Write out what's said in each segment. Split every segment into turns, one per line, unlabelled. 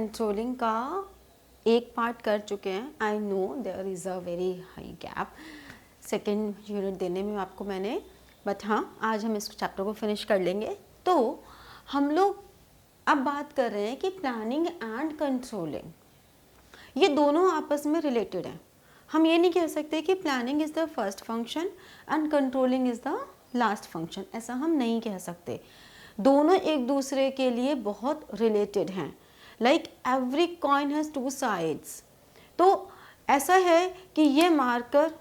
Controlling का एक part कर चुके हैं. I know there is a very high gap second unit देने में आपको मैंने, बट हाँ आज हम इस चैप्टर को फिनिश कर लेंगे. तो हम लोग अब बात कर रहे हैं कि प्लानिंग एंड कंट्रोलिंग ये दोनों आपस में रिलेटेड हैं. हम ये नहीं कह सकते कि planning is the first function and controlling is the last function, ऐसा हम नहीं कह सकते. दोनों एक दूसरे के लिए बहुत रिलेटेड हैं. Like every coin has two sides. तो ऐसा है कि ये मार्कर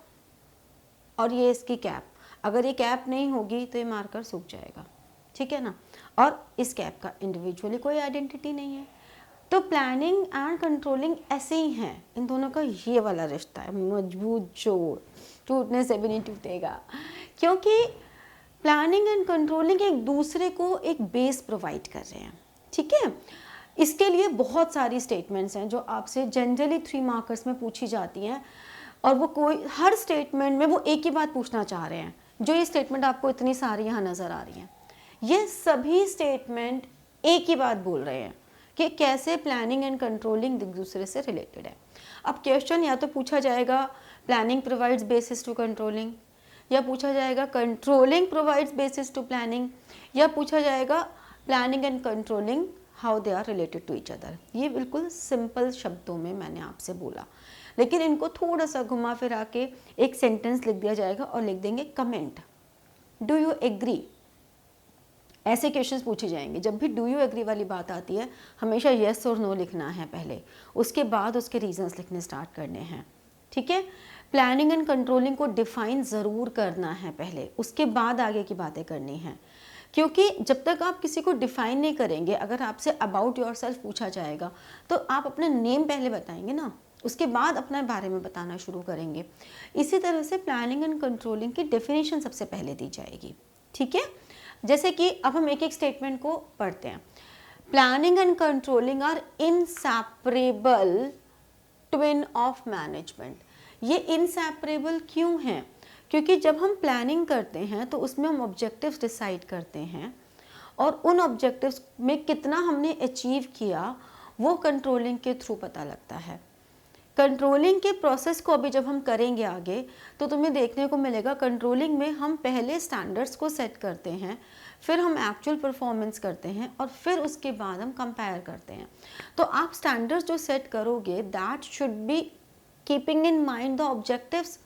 और ये इसकी कैप, अगर ये कैप नहीं होगी तो ये मार्कर सूख जाएगा, ठीक है ना. और इस कैप का इंडिविजुअली कोई आइडेंटिटी नहीं है. तो प्लानिंग एंड कंट्रोलिंग ऐसे ही हैं. इन दोनों का ये वाला रिश्ता है, मजबूत जोड़, टूटने से भी नहीं टूटेगा. क्योंकि प्लानिंग एंड कंट्रोलिंग एक दूसरे को एक बेस प्रोवाइड कर रहे हैं, ठीक है. इसके लिए बहुत सारी स्टेटमेंट्स हैं जो आपसे जनरली 3 मार्कर्स में पूछी जाती हैं. और वो कोई हर स्टेटमेंट में वो एक ही बात पूछना चाह रहे हैं. जो ये स्टेटमेंट आपको इतनी सारी यहाँ नज़र आ रही हैं, ये सभी स्टेटमेंट एक ही बात बोल रहे हैं कि कैसे प्लानिंग एंड कंट्रोलिंग एक दूसरे से रिलेटेड है. अब क्वेश्चन या तो पूछा जाएगा planning provides basis to controlling, या पूछा जाएगा controlling provides basis to planning, या पूछा जाएगा planning and controlling how they are related to each other. ये बिल्कुल सिंपल शब्दों में मैंने आपसे बोला, लेकिन इनको थोड़ा सा घुमा फिरा के एक सेंटेंस लिख दिया जाएगा और लिख देंगे कमेंट, डू यू एग्री. ऐसे क्वेश्चंस पूछे जाएंगे. जब भी डू यू एग्री वाली बात आती है हमेशा येस और नो लिखना है पहले, उसके बाद उसके रीजंस लिखने स्टार्ट करने हैं, ठीक है. प्लानिंग एंड कंट्रोलिंग को डिफाइन ज़रूर करना है पहले, उसके बाद आगे की बातें करनी हैं. क्योंकि जब तक आप किसी को डिफाइन नहीं करेंगे, अगर आपसे अबाउट योरसेल्फ पूछा जाएगा तो आप अपना नेम पहले बताएंगे ना, उसके बाद अपने बारे में बताना शुरू करेंगे. इसी तरह से प्लानिंग एंड कंट्रोलिंग की डेफिनेशन सबसे पहले दी जाएगी, ठीक है. जैसे कि अब हम एक एक स्टेटमेंट को पढ़ते हैं. Planning and controlling are inseparable twin of management. ये इनसेपरेबल क्यों हैं? क्योंकि जब हम प्लानिंग करते हैं तो उसमें हम ऑब्जेक्टिव्स डिसाइड करते हैं, और उन ऑब्जेक्टिव्स में कितना हमने अचीव किया वो कंट्रोलिंग के थ्रू पता लगता है. कंट्रोलिंग के प्रोसेस को अभी जब हम करेंगे आगे तो तुम्हें देखने को मिलेगा कंट्रोलिंग में हम पहले स्टैंडर्ड्स को सेट करते हैं, फिर हम एक्चुअल परफॉर्मेंस करते हैं, और फिर उसके बाद हम कंपेयर करते हैं. तो आप स्टैंडर्ड्स जो सेट करोगे that should be keeping in mind the objectives,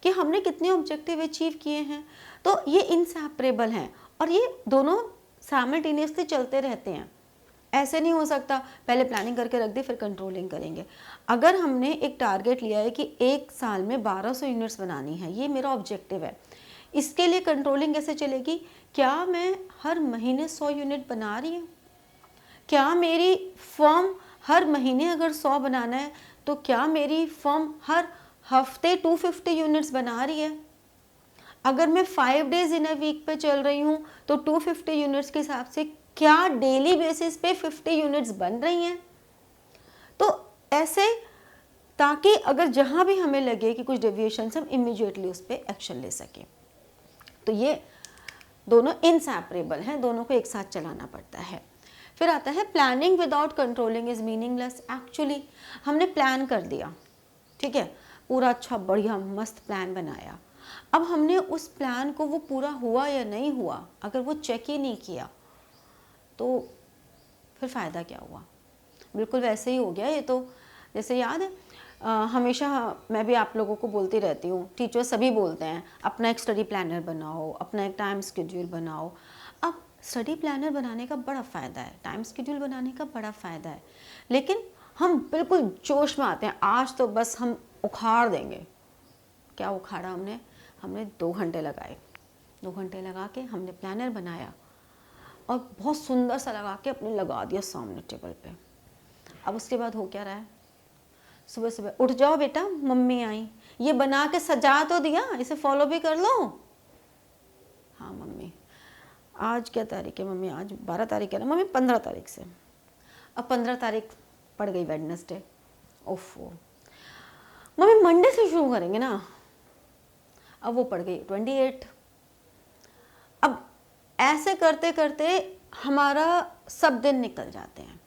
कि हमने कितने ऑब्जेक्टिव अचीव किए हैं. तो ये इनसेपरेबल हैं और ये दोनों साइमल्टेनियसली चलते रहते हैं. ऐसे नहीं हो सकता पहले प्लानिंग करके रख दी फिर कंट्रोलिंग करेंगे. अगर हमने एक टारगेट लिया है कि एक साल में 1200 यूनिट्स बनानी है, ये मेरा ऑब्जेक्टिव है, इसके लिए कंट्रोलिंग कैसे चलेगी? क्या मैं हर महीने 100 यूनिट बना रही हूँ? क्या मेरी फर्म हर महीने अगर 100 बनाना है तो क्या मेरी फर्म हर हफ्ते 250 यूनिट्स बना रही है? अगर मैं 5 डेज इन अ वीक पे चल रही हूँ तो 250 यूनिट्स के हिसाब से क्या डेली बेसिस पे 50 यूनिट्स बन रही हैं? तो ऐसे, ताकि अगर जहाँ भी हमें लगे कि कुछ डेविएशन हम इमीडिएटली उस पर एक्शन ले सकें. तो ये दोनों इनसेपरेबल हैं, दोनों को एक साथ चलाना पड़ता है. फिर आता है planning without controlling is meaningless. Actually हमने प्लान कर दिया, ठीक है, पूरा अच्छा बढ़िया मस्त प्लान बनाया. अब हमने उस प्लान को वो पूरा हुआ या नहीं हुआ अगर वो चेक ही नहीं किया तो फिर फ़ायदा क्या हुआ? बिल्कुल वैसे ही हो गया ये तो. जैसे याद है हमेशा मैं भी आप लोगों को बोलती रहती हूँ, टीचर सभी बोलते हैं अपना एक स्टडी प्लानर बनाओ, अपना एक टाइम स्केड्यूल बनाओ. अब स्टडी प्लानर बनाने का बड़ा फ़ायदा है, टाइम स्केड्यूल बनाने का बड़ा फ़ायदा है, लेकिन हम बिल्कुल जोश में आते हैं, आज तो बस हम उखाड़ देंगे. क्या उखाड़ा हमने? हमने 2 घंटे लगाए. 2 घंटे लगा के हमने प्लानर बनाया और बहुत सुंदर सा लगा के अपने लगा दिया सामने टेबल पे. अब उसके बाद हो क्या रहा है? सुबह सुबह उठ जाओ बेटा, मम्मी आई, ये बना के सजा तो दिया, इसे फॉलो भी कर लो. हाँ मम्मी, आज क्या तारीख है मम्मी? आज 12 तारीख है ना मम्मी, 15 तारीख से. अब 15 तारीख पड़ गई वेडनेसडे. ओफो मम्मी, मंडे से शुरू करेंगे ना. अब वो पड़ गई 28. अब ऐसे करते करते हमारा सब दिन निकल जाते हैं.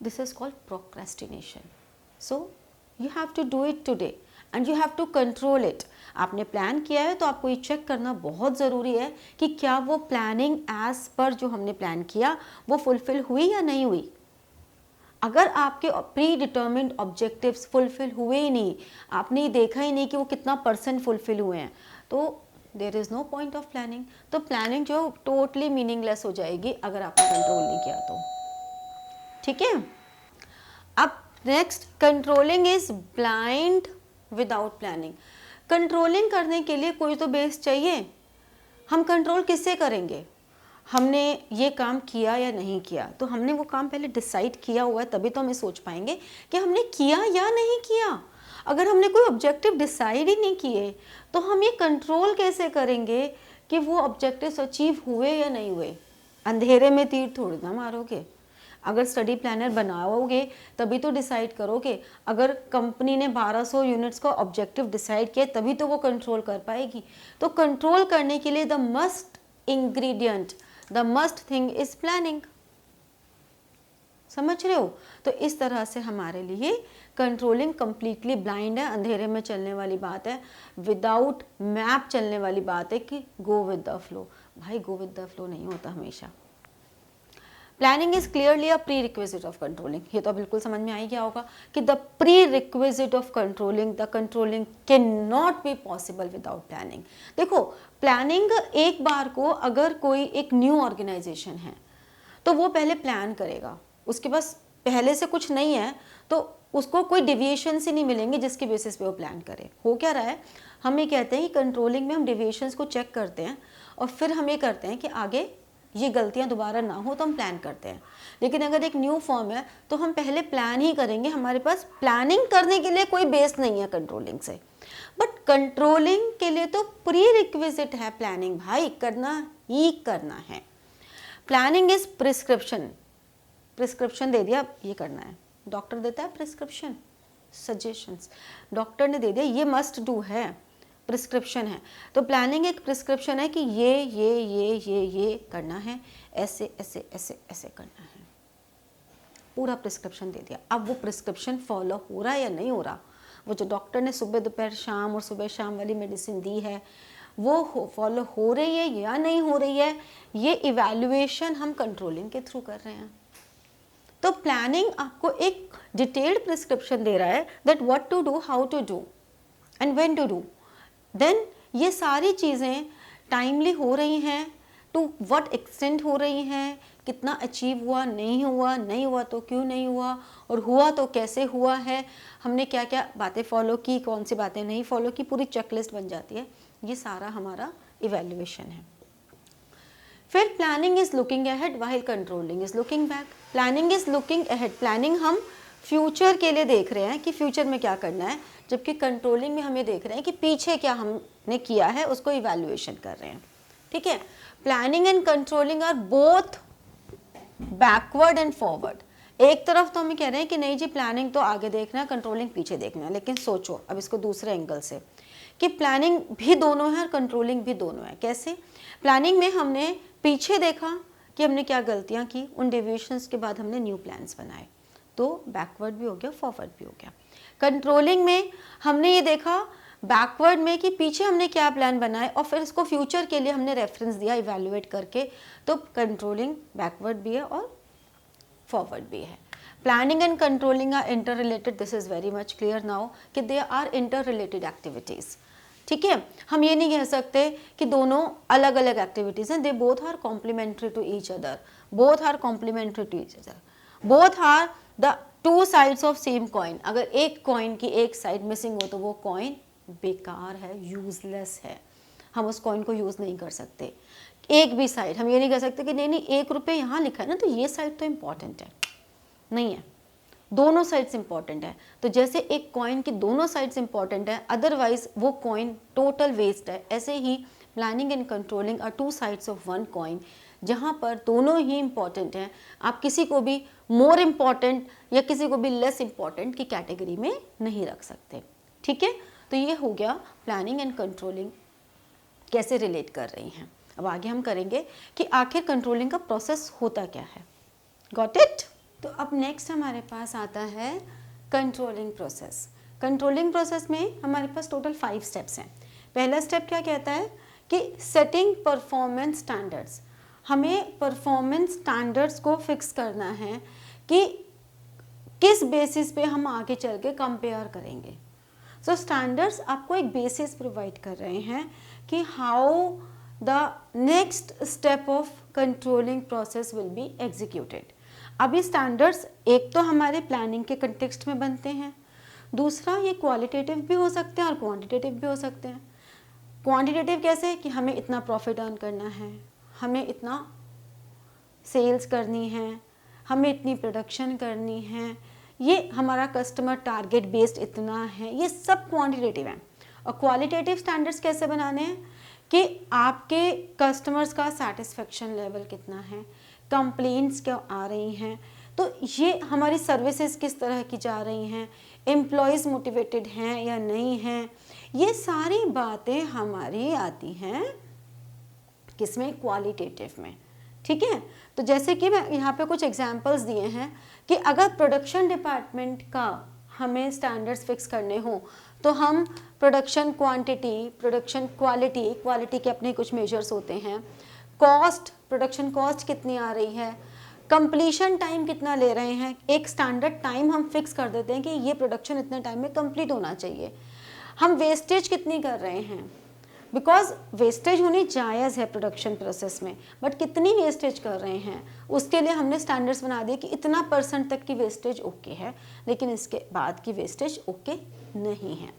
This is called procrastination. So you have to do it today and you have to control it. आपने प्लान किया है तो आपको ये चेक करना बहुत ज़रूरी है कि क्या वो प्लानिंग एज पर जो हमने प्लान किया वो फुलफिल हुई या नहीं हुई. अगर आपके प्री डिटर्मिन्ड ऑब्जेक्टिव्स फुलफिल हुए ही नहीं, आपने देखा ही नहीं कि वो कितना % फुलफिल हुए हैं, तो there is no point of planning. तो प्लानिंग जो टोटली मीनिंगलेस हो जाएगी अगर आपने कंट्रोल नहीं किया तो. ठीक है. अब next, controlling is blind without planning. Controlling करने के लिए कोई तो बेस चाहिए. हम कंट्रोल किससे करेंगे? हमने ये काम किया या नहीं किया, तो हमने वो काम पहले डिसाइड किया हुआ है, तभी तो हम सोच पाएंगे कि हमने किया या नहीं किया. अगर हमने कोई ऑब्जेक्टिव डिसाइड ही नहीं किए तो हम ये कंट्रोल कैसे करेंगे कि वो ऑब्जेक्टिव्स अचीव हुए या नहीं हुए? अंधेरे में तीर थोड़ी ना मारोगे. अगर स्टडी प्लानर बनाओगे तभी तो डिसाइड करोगे. अगर कंपनी ने 1200 यूनिट्स का ऑब्जेक्टिव डिसाइड किया तभी तो वो कंट्रोल कर पाएगी. तो कंट्रोल करने के लिए the must ingredient, the must thing is planning. समझ रहे हो? तो इस तरह से हमारे लिए कंट्रोलिंग कंप्लीटली ब्लाइंड है, अंधेरे में चलने वाली बात है, विदाउट मैप चलने वाली बात है कि गो विद द फ्लो. भाई गो विद द फ्लो नहीं होता हमेशा. Planning is clearly a pre requisite of controlling. ये तो बिल्कुल समझ में आ ही गया होगा कि the pre requisite of controlling, the controlling can not be possible without planning. देखो, प्लानिंग एक बार को अगर कोई एक न्यू ऑर्गेनाइजेशन है तो वो पहले प्लान करेगा, उसके पास पहले से कुछ नहीं है तो उसको कोई डिविएशन से नहीं मिलेंगे जिसके बेसिस पे वो प्लान करे. हो क्या रहा है, हम ये कहते हैं कि कंट्रोलिंग में हम डिविएशंस को चेक करते हैं और फिर हम ये करते हैं कि आगे ये गलतियां दोबारा ना हो तो हम प्लान करते हैं. लेकिन अगर एक न्यू फॉर्म है तो हम पहले प्लान ही करेंगे. हमारे पास प्लानिंग करने के लिए कोई बेस नहीं है कंट्रोलिंग से. बट कंट्रोलिंग के लिए तो प्री रिक्विजिट है प्लानिंग. भाई करना ही करना है. Planning is prescription. प्रिस्क्रिप्शन दे दिया, ये करना है. डॉक्टर देता है प्रिस्क्रिप्शन, सजेशंस. डॉक्टर ने दे दिया, ये मस्ट डू है, प्रिस्क्रिप्शन है. तो प्लानिंग एक प्रिस्क्रिप्शन है कि ये करना है, ऐसे ऐसे ऐसे ऐसे करना है. पूरा प्रिस्क्रिप्शन दे दिया. अब वो प्रिस्क्रिप्शन फॉलो हो रहा है या नहीं हो रहा, वो जो डॉक्टर ने सुबह दोपहर शाम और सुबह शाम वाली मेडिसिन दी है वो फॉलो हो रही है या नहीं हो रही है, ये इवैल्यूएशन हम कंट्रोलिंग के थ्रू कर रहे हैं. तो प्लानिंग आपको एक डिटेल्ड प्रिस्क्रिप्शन दे रहा है that what to do, how to do and when to do. Then ये सारी चीज़ें टाइमली हो रही हैं, टू व्हाट एक्सटेंट हो रही हैं, कितना अचीव हुआ, नहीं हुआ तो क्यों नहीं हुआ, और हुआ तो कैसे हुआ है, हमने क्या क्या बातें फॉलो की, कौन सी बातें नहीं फॉलो की, पूरी चेकलिस्ट बन जाती है. ये सारा हमारा इवैल्यूएशन है. फिर planning is looking ahead while controlling is looking back. Planning is looking ahead. Planning हम फ्यूचर के लिए देख रहे हैं कि फ्यूचर में क्या करना है, जबकि कंट्रोलिंग में हम ये देख रहे हैं कि पीछे क्या हमने किया है उसको इवैल्यूएशन कर रहे हैं. ठीक है. Planning and controlling are both backward and forward. एक तरफ तो हम कह रहे हैं कि नहीं जी प्लानिंग तो आगे देखना है, कंट्रोलिंग पीछे देखना है. लेकिन सोचो अब इसको दूसरे एंगल से कि प्लानिंग भी दोनों है और कंट्रोलिंग भी दोनों है. कैसे? प्लानिंग में हमने पीछे देखा कि हमने क्या गलतियां की, उन डेविएशंस के बाद हमने न्यू प्लान्स बनाए, तो बैकवर्ड भी हो गया, फॉरवर्ड भी हो गया. कंट्रोलिंग में हमने ये देखा बैकवर्ड में कि पीछे हमने क्या प्लान बनाए और फिर इसको फ्यूचर के लिए हमने रेफरेंस दिया इवैल्यूएट करके. तो कंट्रोलिंग बैकवर्ड भी है और फॉरवर्ड भी है. Planning and controlling are interrelated. This is very much clear now कि they are interrelated activities. ठीक है. हम ये नहीं कह सकते कि दोनों अलग अलग एक्टिविटीज़ हैं. They both are complementary to each other. Both are complementary to each other. Both are the two sides of same coin. अगर एक कॉइन की एक साइड मिसिंग हो तो वो कॉइन बेकार है, यूजलेस है. हम उस कॉइन को यूज़ नहीं कर सकते. एक भी साइड हम ये नहीं कह सकते कि नहीं नहीं ₹1 यहाँ लिखा है ना तो ये साइड तो इम्पॉर्टेंट है. नहीं है, दोनों साइड्स इंपॉर्टेंट है. तो जैसे एक कॉइन की दोनों साइड्स इंपॉर्टेंट है, अदरवाइज वो कॉइन टोटल वेस्ट है. ऐसे ही planning and controlling are two sides of one coin, जहाँ पर दोनों ही इंपॉर्टेंट हैं. आप किसी को भी मोर इम्पॉर्टेंट या किसी को भी लेस इम्पॉर्टेंट की कैटेगरी में नहीं रख सकते. ठीक है. तो ये हो गया प्लानिंग एंड कंट्रोलिंग कैसे रिलेट कर रही हैं. अब आगे हम करेंगे कि आखिर कंट्रोलिंग का प्रोसेस होता क्या है. Got it. तो अब नेक्स्ट हमारे पास आता है कंट्रोलिंग प्रोसेस। कंट्रोलिंग प्रोसेस में हमारे पास टोटल 5 स्टेप्स हैं। पहला स्टेप क्या कहता है कि सेटिंग परफॉर्मेंस स्टैंडर्ड्स। हमें परफॉर्मेंस स्टैंडर्ड्स को फिक्स करना है कि किस बेसिस पे हम आगे चल के कंपेयर करेंगे। सो स्टैंडर्ड्स आपको एक बेसिस प्रोवाइड कर रहे हैं कि how the next step of controlling process will be executed. अभी स्टैंडर्ड्स एक तो हमारे प्लानिंग के कंटेक्स्ट में बनते हैं, दूसरा ये क्वालिटेटिव भी हो सकते हैं और क्वांटिटेटिव भी हो सकते हैं। क्वांटिटेटिव कैसे कि हमें इतना प्रॉफिट अर्न करना है, हमें इतना सेल्स करनी है, हमें इतनी प्रोडक्शन करनी है, ये हमारा कस्टमर टारगेट बेस्ड इतना है, ये सब क्वांटिटेटिव है। और क्वालिटेटिव स्टैंडर्ड्स कैसे बनाने हैं कि आपके कस्टमर्स का सेटिस्फेक्शन लेवल कितना है, कंप्लेंट्स क्या आ रही हैं, तो ये हमारी सर्विसेज किस तरह की जा रही हैं, एम्प्लॉयज़ मोटिवेटेड हैं या नहीं हैं, ये सारी बातें हमारी आती हैं किसमें, क्वालिटेटिव में। ठीक है, तो जैसे कि मैं यहाँ पे कुछ एग्जांपल्स दिए हैं कि अगर प्रोडक्शन डिपार्टमेंट का हमें स्टैंडर्ड्स फिक्स करने हो तो हम production quantity, production quality, quality के अपने कुछ मेजर्स होते हैं, कॉस्ट, प्रोडक्शन कॉस्ट कितनी आ रही है, कंप्लीशन टाइम कितना ले रहे हैं, एक स्टैंडर्ड टाइम हम फिक्स कर देते हैं कि ये प्रोडक्शन इतने टाइम में कंप्लीट होना चाहिए, हम वेस्टेज कितनी कर रहे हैं, बिकॉज वेस्टेज होनी जायज़ है प्रोडक्शन प्रोसेस में, बट कितनी वेस्टेज कर रहे हैं उसके लिए हमने स्टैंडर्ड्स बना दिए कि इतना % तक की वेस्टेज ओके है, लेकिन इसके बाद की वेस्टेज ओके नहीं है।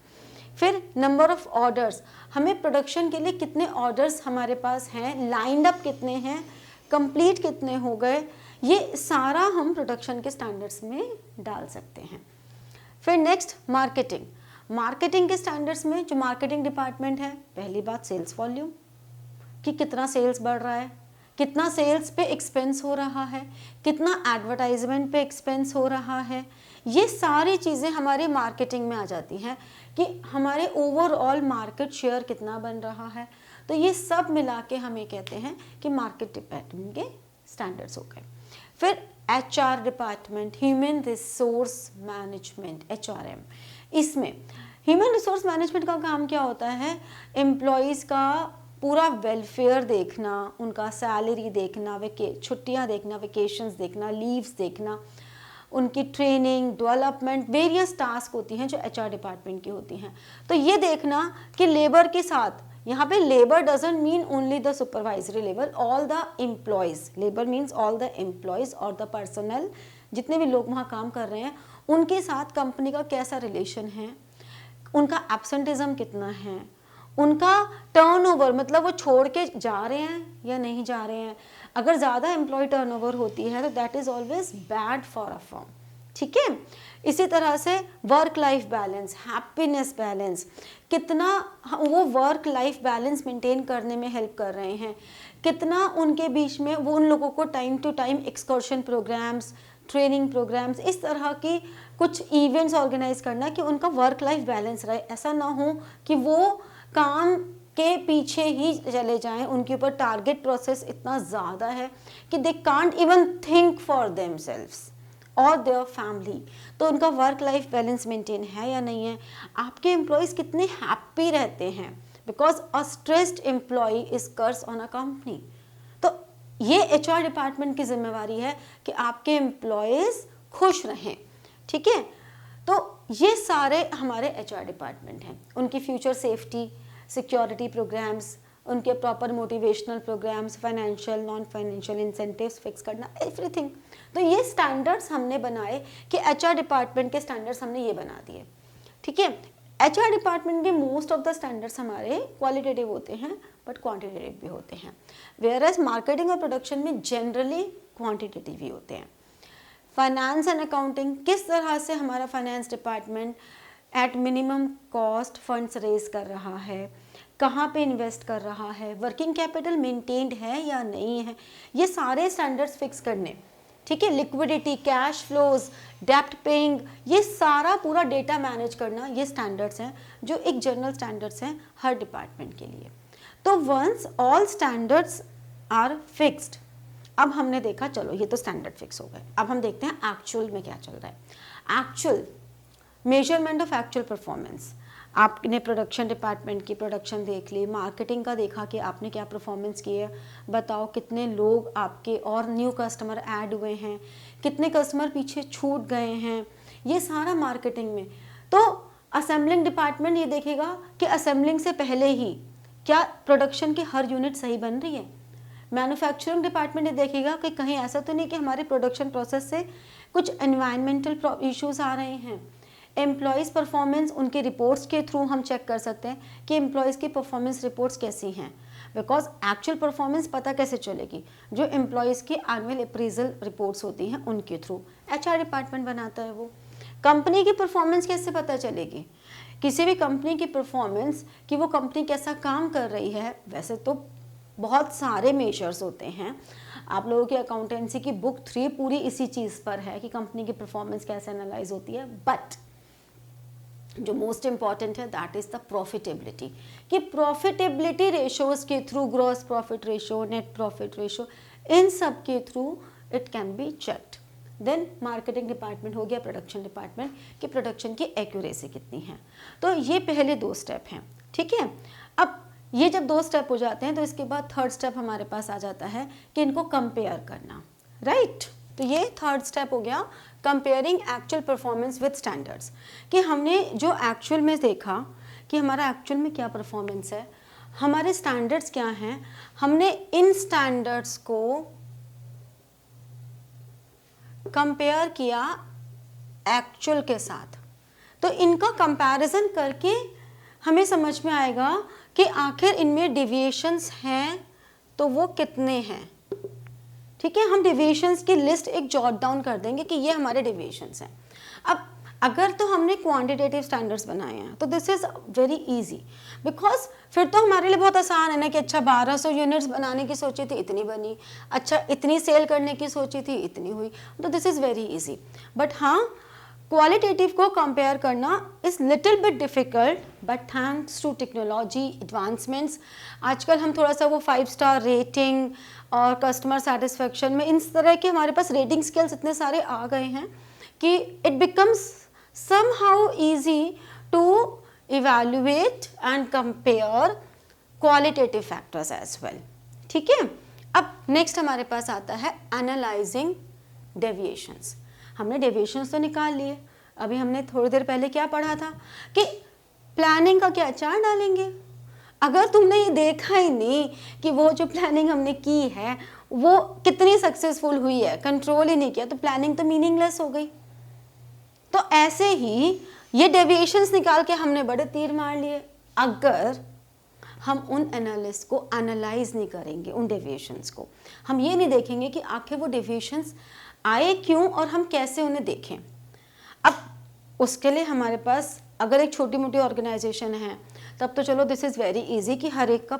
फिर नंबर ऑफ ऑर्डर्स, हमें प्रोडक्शन के लिए कितने ऑर्डर्स हमारे पास हैं, लाइंड अप कितने हैं, कंप्लीट कितने हो गए, ये सारा हम प्रोडक्शन के स्टैंडर्ड्स में डाल सकते हैं। फिर नेक्स्ट मार्केटिंग। मार्केटिंग के स्टैंडर्ड्स में जो मार्केटिंग डिपार्टमेंट है, पहली बात सेल्स वॉल्यूम, कि कितना सेल्स बढ़ रहा है, कितना सेल्स पे एक्सपेंस हो रहा है, कितना एडवर्टाइजमेंट पे एक्सपेंस हो रहा है, ये सारी चीज़ें हमारे मार्केटिंग में आ जाती हैं कि हमारे ओवरऑल मार्केट शेयर कितना बन रहा है। तो ये सब मिला के हमें कहते हैं कि मार्केट डिपार्टमेंट के स्टैंडर्ड्स हो गए। फिर HR department, human resource management, HRM। इसमें ह्यूमन रिसोर्स मैनेजमेंट का काम क्या होता है, एम्प्लॉयज़ का पूरा वेलफेयर देखना, उनका सैलरी देखना, छुट्टियां देखना, वेकेशंस देखना, लीव्स देखना, उनकी ट्रेनिंग, डेवलपमेंट, वेरियस टास्क होती हैं जो HR डिपार्टमेंट की होती हैं। तो ये देखना कि लेबर के साथ, यहाँ पे labour doesn't mean only the supervisory level, all the employees, labour means all the employees और द पर्सनल, जितने भी लोग वहाँ काम कर रहे हैं उनके साथ कंपनी का कैसा रिलेशन है, उनका एब्सेंटिज्म कितना है, उनका टर्नओवर, मतलब वो छोड़ के जा रहे हैं या नहीं जा रहे हैं। अगर ज़्यादा एम्प्लॉय टर्नओवर होती है तो that is always bad for a firm. ठीक है, इसी तरह से work life balance, happiness balance, कितना वो वर्क लाइफ बैलेंस मेंटेन करने में हेल्प कर रहे हैं, कितना उनके बीच में वो उन लोगों को time to time excursion programs, training programs, इस तरह की कुछ इवेंट्स ऑर्गेनाइज करना कि उनका वर्क लाइफ बैलेंस रहे। ऐसा ना हो कि वो काम के पीछे ही चले जाएं, उनके ऊपर टारगेट प्रोसेस इतना ज़्यादा है कि they can't even think for themselves और देयर फैमिली। तो उनका वर्क लाइफ बैलेंस मेंटेन है या नहीं है, आपके एम्प्लॉयज़ कितने हैप्पी रहते हैं, because a stressed employ is curse on a company. तो ये HR डिपार्टमेंट की जिम्मेवारी है कि आपके एम्प्लॉयज़ खुश रहें। ठीक है, तो ये सारे हमारे HR डिपार्टमेंट हैं। उनकी फ्यूचर सेफ्टी, सिक्योरिटी प्रोग्राम्स, उनके proper motivational programs, financial, non financial incentives fix करना, एवरीथिंग। तो ये स्टैंडर्ड्स हमने बनाए कि HR डिपार्टमेंट के स्टैंडर्ड्स हमने ये बना दिए। ठीक है, HR डिपार्टमेंट के मोस्ट ऑफ द स्टैंडर्ड्स हमारे क्वालिटेटिव होते हैं बट क्वांटिटेटिव भी होते हैं, वेयर एज मार्केटिंग और प्रोडक्शन में जनरली क्वांटिटेटिव ही होते हैं। फाइनेंस एंड अकाउंटिंग, किस तरह से हमारा finance department at minimum cost funds raise कर रहा है, कहाँ पे इन्वेस्ट कर रहा है, वर्किंग कैपिटल मेंटेन्ड है या नहीं है, ये सारे स्टैंडर्ड्स फिक्स करने। ठीक है, लिक्विडिटी, कैश फ्लोज, डेप्ट पेइंग, ये सारा पूरा डेटा मैनेज करना, ये स्टैंडर्ड्स हैं जो एक जनरल स्टैंडर्ड्स हैं हर डिपार्टमेंट के लिए। तो once all standards are fixed, अब हमने देखा चलो ये तो स्टैंडर्ड फिक्स हो गए, अब हम देखते हैं एक्चुअल में क्या चल रहा है। Actual measurement of actual performance, आपने प्रोडक्शन डिपार्टमेंट की प्रोडक्शन देख ली, मार्केटिंग का देखा कि आपने क्या परफॉर्मेंस की है, बताओ कितने लोग आपके और न्यू कस्टमर ऐड हुए हैं, कितने कस्टमर पीछे छूट गए हैं, ये सारा मार्केटिंग में। तो असेंबलिंग डिपार्टमेंट ये देखेगा कि असेंबलिंग से पहले ही क्या प्रोडक्शन की हर यूनिट सही बन रही है। मैन्युफैक्चरिंग डिपार्टमेंट ये देखेगा कि कहीं ऐसा तो नहीं कि हमारे प्रोडक्शन प्रोसेस से कुछ एनवायरमेंटल इश्यूज आ रहे हैं। एम्प्लॉयज़ परफॉर्मेंस, उनके रिपोर्ट्स के थ्रू हम चेक कर सकते हैं कि एम्प्लॉयज़ की परफॉर्मेंस रिपोर्ट्स कैसी हैं, बिकॉज एक्चुअल परफॉर्मेंस पता कैसे चलेगी, जो एम्प्लॉयज़ की एनुअल अप्रेजल रिपोर्ट्स होती हैं उनके थ्रू, HR डिपार्टमेंट बनाता है वो। कंपनी की परफॉर्मेंस कैसे पता चलेगी, किसी भी कंपनी की परफॉर्मेंस कि वो कंपनी कैसा काम कर रही है, वैसे तो बहुत सारे मेजर्स होते हैं। आप लोगों की अकाउंटेंसी की बुक 3 पूरी इसी चीज़ पर है कि कंपनी की परफॉर्मेंस कैसे एनालाइज होती है, बट जो मोस्ट इंपॉर्टेंट है दैट इज द प्रॉफिटेबिलिटी, कि प्रॉफिटेबिलिटी रेशोज के through, gross profit ratio, net profit ratio, इन सब के through it can be checked. Then marketing department हो गया, प्रोडक्शन डिपार्टमेंट, कि प्रोडक्शन की एक्यूरेसी कितनी है। तो ये पहले 2 स्टेप हैं, ठीक है। अब ये जब 2 स्टेप हो जाते हैं तो इसके बाद 3rd स्टेप हमारे पास आ जाता है कि इनको कंपेयर करना, राइट। तो ये 3rd स्टेप हो गया, comparing actual performance with standards, कि हमने जो एक्चुअल में देखा कि हमारा एक्चुअल में क्या परफॉर्मेंस है, हमारे स्टैंडर्ड्स क्या हैं, हमने इन स्टैंडर्ड्स को कंपेयर किया एक्चुअल के साथ। तो इनका कंपैरिजन करके हमें समझ में आएगा कि आखिर इनमें डेविएशंस हैं तो वो कितने हैं, ठीक है। हम डेविएशंस की लिस्ट एक जॉट डाउन कर देंगे कि ये हमारे डेविएशंस हैं। अब अगर तो हमने क्वांटिटेटिव स्टैंडर्ड्स बनाए हैं तो this is very easy, because फिर तो हमारे लिए बहुत आसान है ना कि अच्छा 1200 यूनिट्स बनाने की सोची थी, इतनी बनी, अच्छा इतनी सेल करने की सोची थी, इतनी हुई, तो this is very easy. But हाँ, क्वालिटेटिव को कंपेयर करना is little bit difficult, but thanks to technology advancements आजकल हम थोड़ा सा वो 5 स्टार रेटिंग और कस्टमर सेटिस्फेक्शन में इन तरह के हमारे पास रेटिंग स्किल्स इतने सारे आ गए हैं कि it becomes somehow easy to evaluate and compare qualitative factors as well, ठीक है। अब नेक्स्ट हमारे पास आता है analyzing deviations। हमने deviations तो निकाल लिए, अभी हमने थोड़ी देर पहले क्या पढ़ा था कि प्लानिंग का क्या चार्ट डालेंगे। अगर तुमने ये देखा ही नहीं कि वो जो प्लानिंग हमने की है वो कितनी सक्सेसफुल हुई है, कंट्रोल ही नहीं किया, तो प्लानिंग तो मीनिंगलेस हो गई। तो ऐसे ही ये डेविएशंस निकाल के हमने बड़े तीर मार लिए, अगर हम उन एनालिस्ट को एनालाइज नहीं करेंगे, उन डेविएशंस को हम ये नहीं देखेंगे कि आखिर वो डेविएशंस आए क्यों और हम कैसे उन्हें देखें। अब उसके लिए हमारे पास अगर एक छोटी मोटी ऑर्गेनाइजेशन है तब तो चलो दिस इज़ वेरी इजी कि हर एक का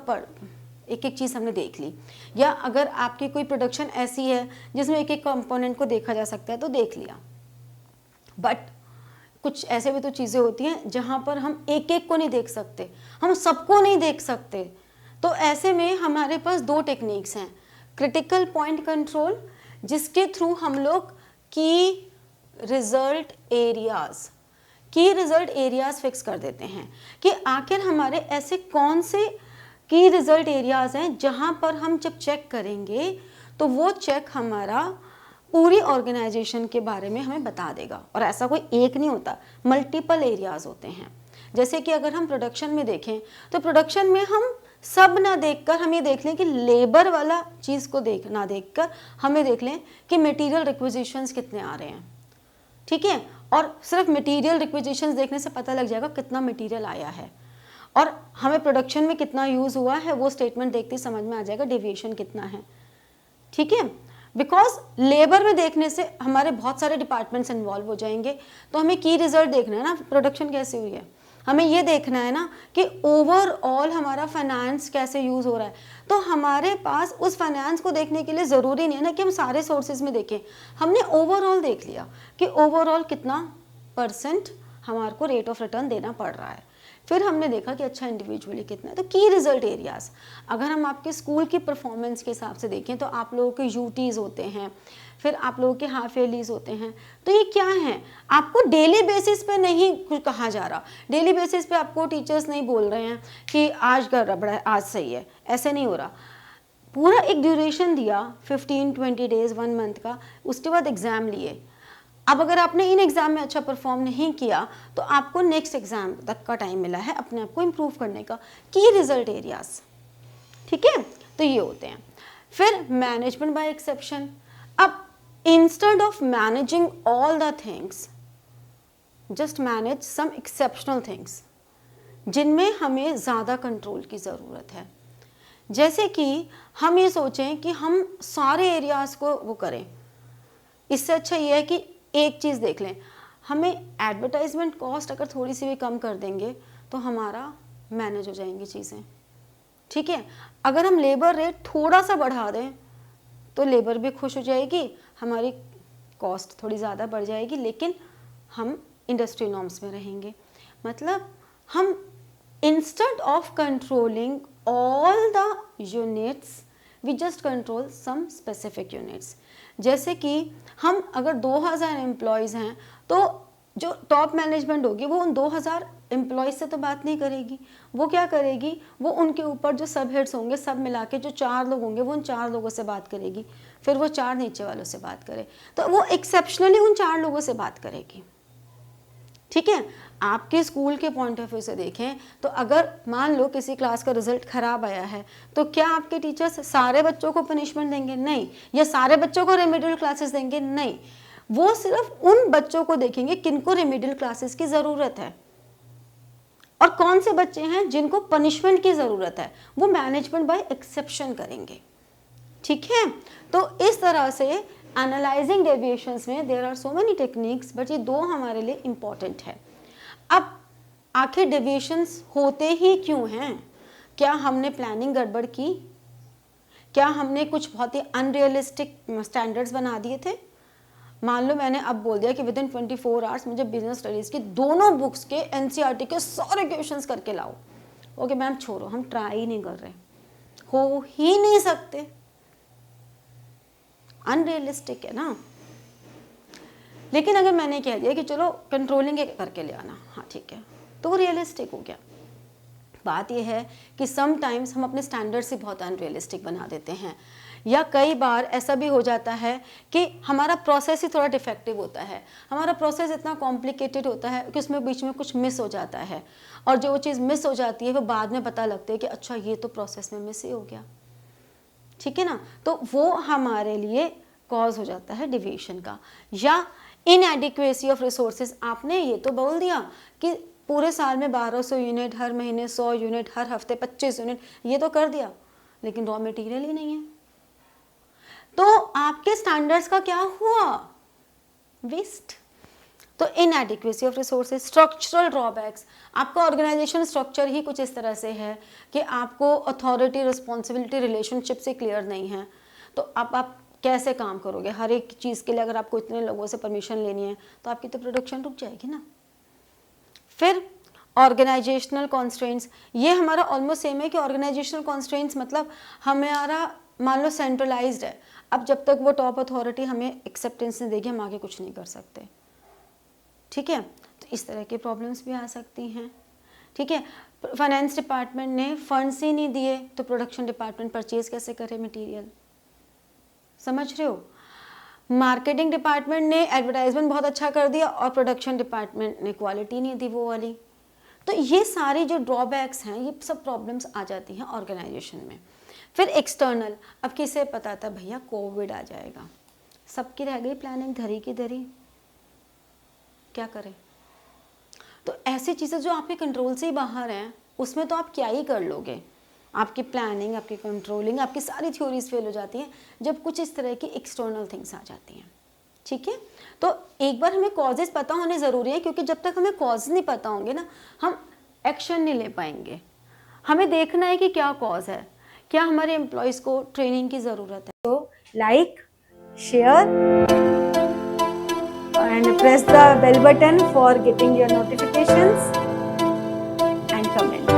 एक एक चीज़ हमने देख ली, या अगर आपकी कोई प्रोडक्शन ऐसी है जिसमें एक एक कंपोनेंट को देखा जा सकता है तो देख लिया। बट कुछ ऐसे भी तो चीज़ें होती हैं जहाँ पर हम एक एक को नहीं देख सकते, हम सबको नहीं देख सकते। तो ऐसे में हमारे पास 2 टेक्निक्स हैं, क्रिटिकल पॉइंट कंट्रोल, जिसके थ्रू हम लोग की रिजल्ट एरियाज़ फिक्स कर देते हैं कि आखिर हमारे ऐसे कौन से की रिजल्ट एरियाज़ हैं जहाँ पर हम जब चेक करेंगे तो वो चेक हमारा पूरी ऑर्गेनाइजेशन के बारे में हमें बता देगा। और ऐसा कोई एक नहीं होता, मल्टीपल एरियाज़ होते हैं। जैसे कि अगर हम प्रोडक्शन में देखें तो प्रोडक्शन में हम सब ना देखकर हम ये देख लें कि लेबर वाला चीज़ को ना देखकर हमें देख लें कि मटेरियल रिक्विजिशंस कितने आ रहे हैं, ठीक है। और सिर्फ मटेरियल रिक्विजिशंस देखने से पता लग जाएगा कितना मटेरियल आया है, और हमें प्रोडक्शन में कितना यूज़ हुआ है वो स्टेटमेंट देखते ही समझ में आ जाएगा डेविएशन कितना है, ठीक है। बिकॉज लेबर में देखने से हमारे बहुत सारे डिपार्टमेंट्स इन्वॉल्व हो जाएंगे, तो हमें की रिजल्ट देखना है ना, प्रोडक्शन कैसे हुई है, हमें ये देखना है ना कि ओवरऑल हमारा फाइनेंस कैसे यूज़ हो रहा है। तो हमारे पास उस फाइनेंस को देखने के लिए ज़रूरी नहीं है ना कि हम सारे सोर्सेज में देखें, हमने ओवरऑल देख लिया कि ओवरऑल कितना % हमारे को रेट ऑफ रिटर्न देना पड़ रहा है। फिर हमने देखा कि अच्छा इंडिविजुअली कितना है। तो की रिजल्ट एरियाज, अगर हम आपके स्कूल की परफॉर्मेंस के हिसाब से देखें तो आप लोगों के यूटीज़ होते हैं, फिर आप लोगों के हाफ ईयरलीज होते हैं। तो ये क्या है, आपको डेली बेसिस पे नहीं कुछ कहा जा रहा, डेली बेसिस पे आपको टीचर्स नहीं बोल रहे हैं कि आज का रबड़ा है, आज सही है, ऐसे नहीं हो रहा। पूरा एक ड्यूरेशन दिया 15-20 डेज 1 मंथ का, उसके बाद एग्ज़ाम लिए। अब अगर आपने इन एग्ज़ाम में अच्छा परफॉर्म नहीं किया तो आपको नेक्स्ट एग्ज़ाम तक का टाइम मिला है अपने आप को इम्प्रूव करने का। की रिजल्ट एरियाज, ठीक है, तो ये होते हैं। फिर मैनेजमेंट बाय एक्सेप्शन। अब instead of managing all the things, just manage some exceptional things जिनमें हमें ज़्यादा कंट्रोल की ज़रूरत है। जैसे कि हम ये सोचें कि हम सारे एरियाज़ को वो करें, इससे अच्छा ये है कि एक चीज़ देख लें, हमें एडवर्टाइजमेंट कॉस्ट अगर थोड़ी सी भी कम कर देंगे तो हमारा मैनेज हो जाएंगी चीज़ें, ठीक है। अगर हम लेबर रेट थोड़ा सा बढ़ा दें तो लेबर भी खुश हो जाएगी, हमारी कॉस्ट थोड़ी ज़्यादा बढ़ जाएगी, लेकिन हम इंडस्ट्री नॉर्म्स में रहेंगे। मतलब हम instead of controlling all the units we just control some specific units. जैसे कि हम अगर 2000 एम्प्लॉयज़ हैं तो जो टॉप मैनेजमेंट होगी वो उन 2000 एम्प्लॉयज़ से तो बात नहीं करेगी, वो क्या करेगी, वो उनके ऊपर जो सब हेड्स होंगे सब मिला के जो 4 लोग होंगे वो उन 4 लोगों से बात करेगी, फिर वो 4 नीचे वालों से बात करे, तो वो एक्सेप्शनली उन 4 लोगों से बात करेगी, ठीक है। आपके स्कूल के पॉइंट ऑफ व्यू से देखें तो अगर मान लो किसी क्लास का रिजल्ट खराब आया है तो क्या आपके टीचर्स सारे बच्चों को पनिशमेंट देंगे? नहीं। या सारे बच्चों को रेमेडियल क्लासेस देंगे? नहीं। वो सिर्फ उन बच्चों को देखेंगे किनको रेमेडियल क्लासेस की ज़रूरत है और कौन से बच्चे हैं जिनको पनिशमेंट की ज़रूरत है, वो मैनेजमेंट बाय एक्सेप्शन करेंगे, ठीक है। तो इस तरह से एनालाइजिंग डेविएशंस में there are so many techniques, but ये 2 हमारे लिए इम्पॉर्टेंट है। अब आखिर डेविएशंस होते ही क्यों हैं? क्या हमने प्लानिंग गड़बड़ की? क्या हमने कुछ बहुत ही अनरियलिस्टिक स्टैंडर्ड्स बना दिए थे? मान लो मैंने अब बोल दिया कि विद इन 24 आवर्स मुझे बिजनेस स्टडीज़ की दोनों बुक्स के एनसीईआरटी के सारे क्वेश्चंस करके लाओ। ओके मैम छोड़ो, हम ट्राई ही नहीं कर रहे, हो ही नहीं सकते, अनरियलिस्टिक है ना। लेकिन अगर मैंने कह दिया कि चलो कंट्रोलिंग करके ले आना, हाँ ठीक है, तो वो रियलिस्टिक हो गया। बात यह है कि समटाइम्स हम अपने स्टैंडर्ड से बहुत अनरियलिस्टिक बना देते हैं, या कई बार ऐसा भी हो जाता है कि हमारा प्रोसेस ही थोड़ा डिफेक्टिव होता है, हमारा प्रोसेस इतना कॉम्प्लिकेटेड होता है कि उसमें बीच में कुछ मिस हो जाता है, और जो वो चीज़ मिस हो जाती है वो बाद में पता लगता है कि अच्छा ये तो प्रोसेस में मिस ही हो गया, ठीक है ना। तो वो हमारे लिए कॉज हो जाता है डिविएशन का। या इनएडिक्वेसी ऑफ रिसोर्सेज, आपने ये तो बोल दिया कि पूरे साल में 1200 यूनिट, हर महीने 100 यूनिट, हर हफ्ते 25 यूनिट, ये तो कर दिया, लेकिन रॉ मटेरियल ही नहीं है, तो आपके स्टैंडर्ड्स का क्या हुआ? वेस्ट। तो inadequacy of resources, structural drawbacks, आपका ऑर्गेनाइजेशन स्ट्रक्चर ही कुछ इस तरह से है कि आपको अथॉरिटी रिस्पॉन्सिबिलिटी रिलेशनशिप से क्लियर नहीं है, तो अब आप कैसे काम करोगे? हर एक चीज़ के लिए अगर आपको इतने लोगों से परमिशन लेनी है तो आपकी तो प्रोडक्शन रुक जाएगी ना। फिर ऑर्गेनाइजेशनल कॉन्स्ट्रेंट्स, ये हमारा ऑलमोस्ट सेम है कि ऑर्गेनाइजेशनल कॉन्स्ट्रेंट्स मतलब हमारा मान लो सेंट्रलाइज्ड है, अब जब तक वो टॉप अथॉरिटी हमें एक्सेप्टेंस नहीं देगी हम आगे कुछ नहीं कर सकते, ठीक है। तो इस तरह की प्रॉब्लम्स भी आ सकती हैं, ठीक है। फाइनेंस डिपार्टमेंट ने फंड्स ही नहीं दिए तो प्रोडक्शन डिपार्टमेंट परचेज कैसे करे मटीरियल, समझ रहे हो। मार्केटिंग डिपार्टमेंट ने एडवर्टाइजमेंट बहुत अच्छा कर दिया और प्रोडक्शन डिपार्टमेंट ने क्वालिटी नहीं दी वो वाली, तो ये सारी जो ड्रॉबैक्स हैं ये सब प्रॉब्लम्स आ जाती हैं ऑर्गेनाइजेशन में। फिर एक्सटर्नल, अब किसे पता था भैया कोविड आ जाएगा, सबकी रह गई प्लानिंग धरी की धरी, क्या करें। तो ऐसी चीज़ें जो आपके कंट्रोल से ही बाहर हैं उसमें तो आप क्या ही कर लोगे, आपकी प्लानिंग, आपकी कंट्रोलिंग, आपकी सारी थ्योरीज फेल हो जाती हैं जब कुछ इस तरह की एक्सटर्नल थिंग्स आ जाती हैं, ठीक है। तो एक बार हमें कॉजेज़ पता होने ज़रूरी है, क्योंकि जब तक हमें कॉज नहीं पता होंगे ना हम एक्शन नहीं ले पाएंगे। हमें देखना है कि क्या कॉज है, क्या हमारे एम्प्लॉयज़ को ट्रेनिंग की ज़रूरत है। तो like, share and press the bell button for getting your notifications and comment.